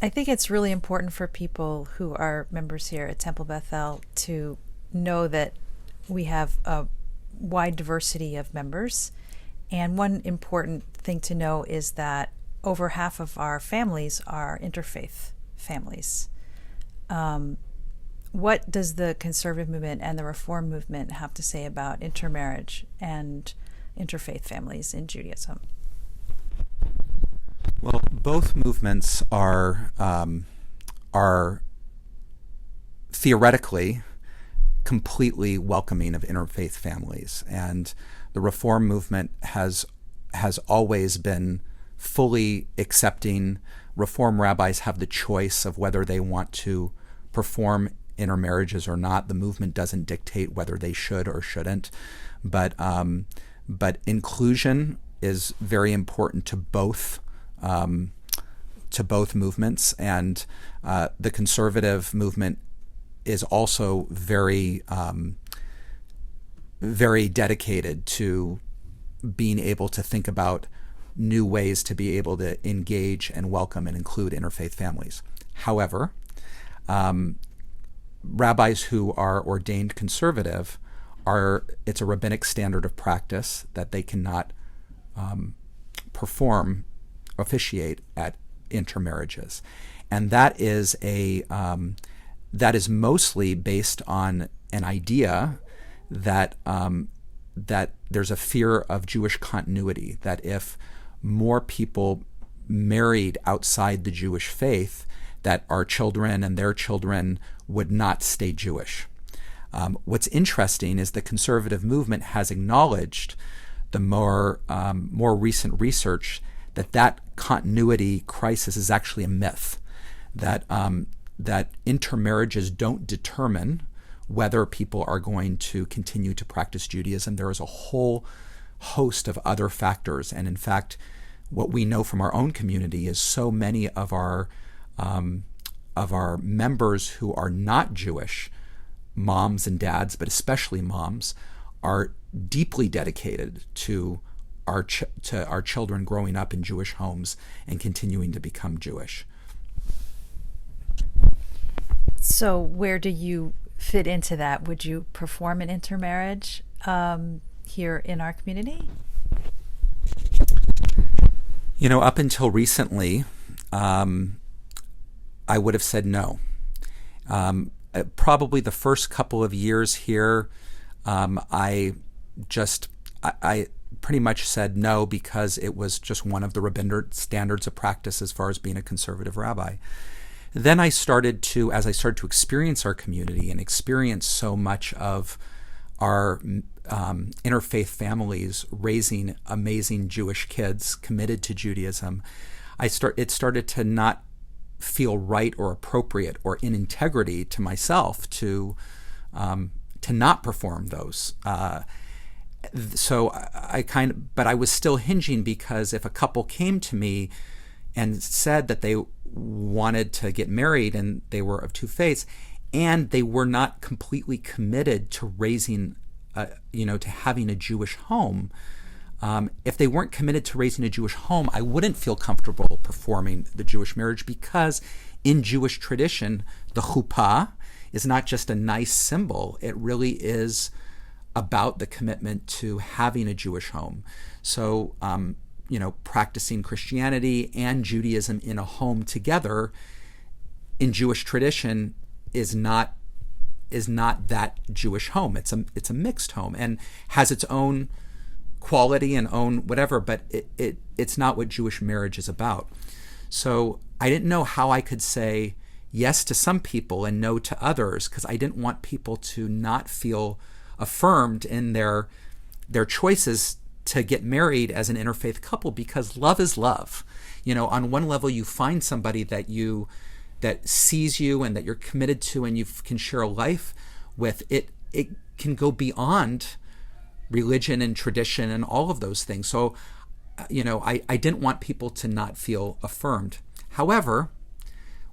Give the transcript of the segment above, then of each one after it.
I think it's really important for people who are members here at Temple Bethel to know that we have a wide diversity of members. And one important thing to know is that over half of our families are interfaith families. What does the conservative movement and the reform movement have to say about intermarriage and interfaith families in Judaism? Well, both movements are theoretically completely welcoming of interfaith families, and the Reform movement has always been fully accepting. Reform rabbis have the choice of whether they want to perform intermarriages or not. The movement doesn't dictate whether they should or shouldn't, but inclusion is very important to both movements, and the conservative movement is also very very dedicated to being able to think about new ways to be able to engage and welcome and include interfaith families. However, rabbis who are ordained conservative it's a rabbinic standard of practice that they cannot officiate at intermarriages, and that is mostly based on an idea that there's a fear of Jewish continuity, that if more people married outside the Jewish faith, that our children and their children would not stay Jewish. What's interesting is the conservative movement has acknowledged the more recent research that continuity crisis is actually a myth, that intermarriages don't determine whether people are going to continue to practice Judaism. There is a whole host of other factors, and in fact, what we know from our own community is so many of our members who are not Jewish, moms and dads, but especially moms, are deeply dedicated to our children growing up in Jewish homes and continuing to become Jewish. So where do you fit into that? Would you perform an intermarriage here in our community? Up until recently, I would have said no. Probably the first couple of years here, I pretty much said no because it was just one of the rabbinic standards of practice as far as being a conservative rabbi. Then as I started to experience our community and experience so much of our interfaith families raising amazing Jewish kids committed to Judaism, it started to not feel right or appropriate or in integrity to myself to not perform those. So but I was still hinging, because if a couple came to me and said that they wanted to get married and they were of two faiths, and they were not completely committed to raising, to having a Jewish home, if they weren't committed to raising a Jewish home, I wouldn't feel comfortable performing the Jewish marriage, because in Jewish tradition, the chuppah is not just a nice symbol. It really is about the commitment to having a Jewish home. So, practicing Christianity and Judaism in a home together in Jewish tradition is not that Jewish home. It's a mixed home and has its own quality and own whatever, but it's not what Jewish marriage is about. So I didn't know how I could say yes to some people and no to others, because I didn't want people to not feel affirmed in their choices to get married as an interfaith couple, because love is love. On one level, you find somebody that sees you and that you're committed to and you can share a life with. It can go beyond religion and tradition and all of those things. So, I didn't want people to not feel affirmed. However,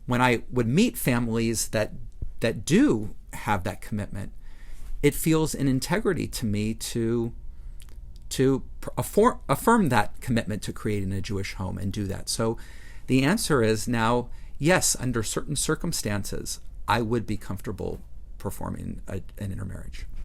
when I would meet families that do have that commitment, it feels an integrity to me to affirm that commitment to creating a Jewish home and do that. So the answer is now, yes, under certain circumstances, I would be comfortable performing an intermarriage.